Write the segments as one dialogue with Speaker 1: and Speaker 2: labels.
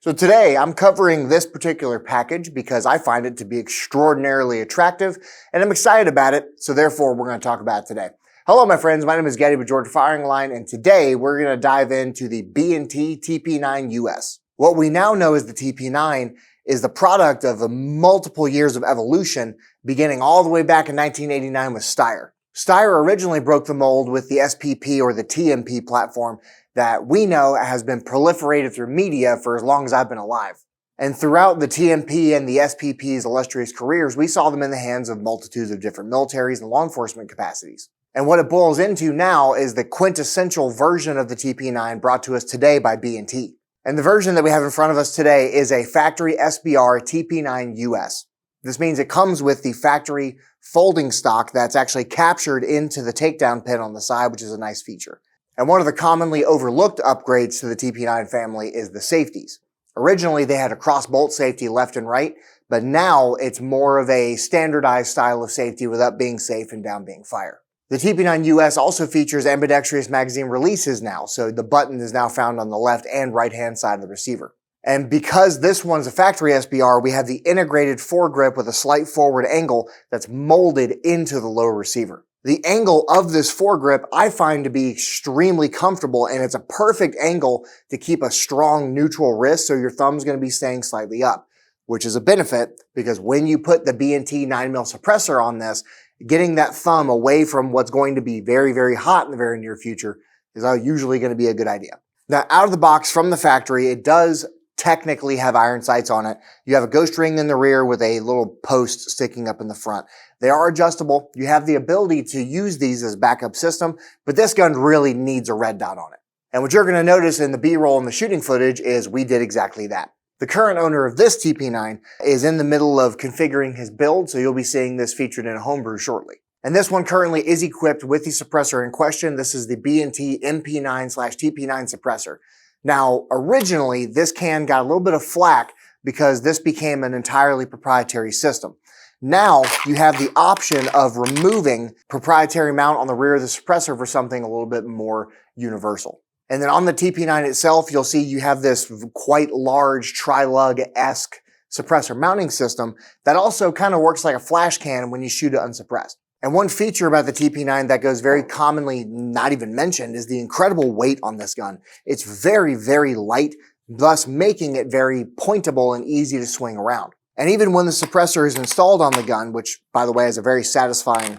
Speaker 1: So today I'm covering this particular package because I find it to be extraordinarily attractive and I'm excited about it, so therefore we're going to talk about it today. Hello my friends, my name is Getty with Georgia Firing Line and today we're going to dive into the B&T TP9 US. What we now know as the TP9 is the product of multiple years of evolution beginning all the way back in 1989 with Steyr. Steyr originally broke the mold with the SPP or the TMP platform that we know has been proliferated through media for as long as I've been alive. And throughout the TMP and the SPP's illustrious careers, we saw them in the hands of multitudes of different militaries and law enforcement capacities. And what it boils into now is the quintessential version of the TP9 brought to us today by B&T. And the version that we have in front of us today is a factory SBR TP9 US. This means it comes with the factory folding stock that's actually captured into the takedown pin on the side, which is a nice feature. And one of the commonly overlooked upgrades to the TP9 family is the safeties. Originally, they had a cross-bolt safety left and right, but now it's more of a standardized style of safety with up being safe and down being fire. The TP9 US also features ambidextrous magazine releases now, so the button is now found on the left and right-hand side of the receiver. And because this one's a factory SBR, we have the integrated foregrip with a slight forward angle that's molded into the lower receiver. The angle of this foregrip I find to be extremely comfortable, and it's a perfect angle to keep a strong neutral wrist, so your thumb's going to be staying slightly up, which is a benefit because when you put the B&T 9mm suppressor on this, getting that thumb away from what's going to be very, very hot in the very near future is usually going to be a good idea. Now, out of the box from the factory, it does technically have iron sights on it. You have a ghost ring in the rear with a little post sticking up in the front. They are adjustable. You have the ability to use these as backup system, but this gun really needs a red dot on it. And what you're going to notice in the B-roll and the shooting footage is we did exactly that. The current owner of this TP9 is in the middle of configuring his build, so you'll be seeing this featured in a homebrew shortly. And this one currently is equipped with the suppressor in question. This is the B&T MP9/TP9 suppressor. Now, originally, this can got a little bit of flack because this became an entirely proprietary system. Now, you have the option of removing proprietary mount on the rear of the suppressor for something a little bit more universal. And then on the TP9 itself, you'll see you have this quite large tri-lug-esque suppressor mounting system that also kind of works like a flash cannon when you shoot it unsuppressed. And one feature about the TP9 that goes very commonly not even mentioned is the incredible weight on this gun. It's very, very light, thus making it very pointable and easy to swing around. And even when the suppressor is installed on the gun, which by the way is a very satisfying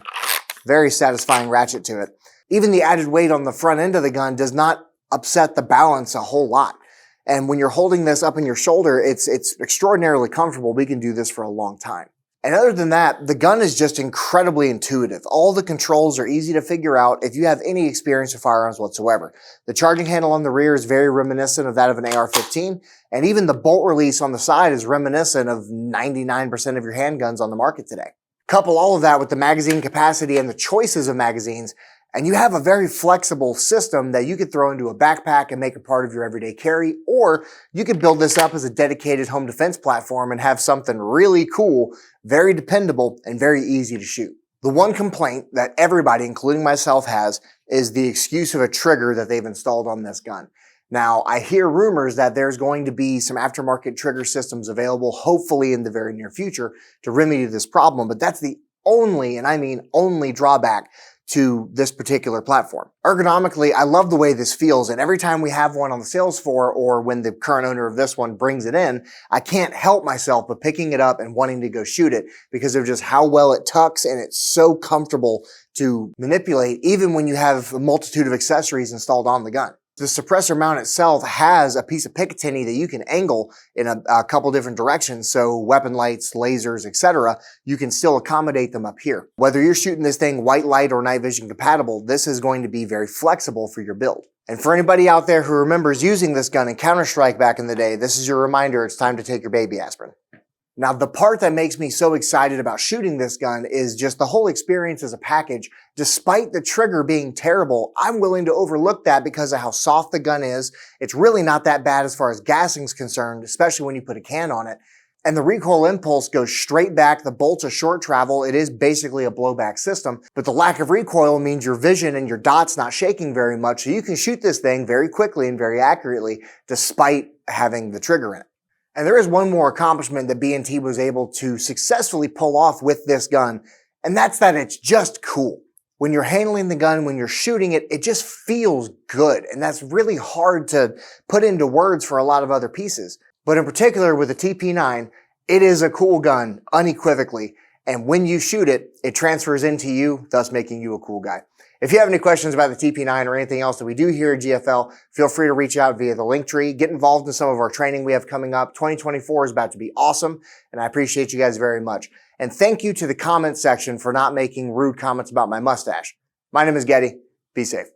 Speaker 1: ratchet to it, even the added weight on the front end of the gun does not upset the balance a whole lot. And when you're holding this up in your shoulder, it's extraordinarily comfortable. We can do this for a long time. And other than that, the gun is just incredibly intuitive. All the controls are easy to figure out if you have any experience with firearms whatsoever. The charging handle on the rear is very reminiscent of that of an AR-15, and even the bolt release on the side is reminiscent of 99% of your handguns on the market today. Couple all of that with the magazine capacity and the choices of magazines, and you have a very flexible system that you could throw into a backpack and make a part of your everyday carry, or you could build this up as a dedicated home defense platform and have something really cool, very dependable, and very easy to shoot. The one complaint that everybody, including myself, has is the excuse of a trigger that they've installed on this gun. Now, I hear rumors that there's going to be some aftermarket trigger systems available, hopefully in the very near future, to remedy this problem, but that's the only, and I mean only, drawback to this particular platform. Ergonomically, I love the way this feels, and every time we have one on the sales floor or when the current owner of this one brings it in, I can't help myself but picking it up and wanting to go shoot it because of just how well it tucks, and it's so comfortable to manipulate even when you have a multitude of accessories installed on the gun. The suppressor mount itself has a piece of Picatinny that you can angle in a couple different directions, so weapon lights, lasers, etc., you can still accommodate them up here. Whether you're shooting this thing white light or night vision compatible, this is going to be very flexible for your build. And for anybody out there who remembers using this gun in Counter-Strike back in the day, this is your reminder it's time to take your baby aspirin. Now, the part that makes me so excited about shooting this gun is just the whole experience as a package. Despite the trigger being terrible, I'm willing to overlook that because of how soft the gun is. It's really not that bad as far as gassing is concerned, especially when you put a can on it. And the recoil impulse goes straight back. The bolt's a short travel. It is basically a blowback system, but the lack of recoil means your vision and your dot's not shaking very much. So you can shoot this thing very quickly and very accurately despite having the trigger in it. And there is one more accomplishment that B&T was able to successfully pull off with this gun, and that's that it's just cool. When you're handling the gun, when you're shooting it, it just feels good. And that's really hard to put into words for a lot of other pieces. But in particular with the TP9, it is a cool gun, unequivocally. And when you shoot it, it transfers into you, thus making you a cool guy. If you have any questions about the TP9 or anything else that we do here at GFL, feel free to reach out via the link tree. Get involved in some of our training we have coming up. 2024 is about to be awesome, and I appreciate you guys very much. And thank you to the comment section for not making rude comments about my mustache. My name is Getty. Be safe.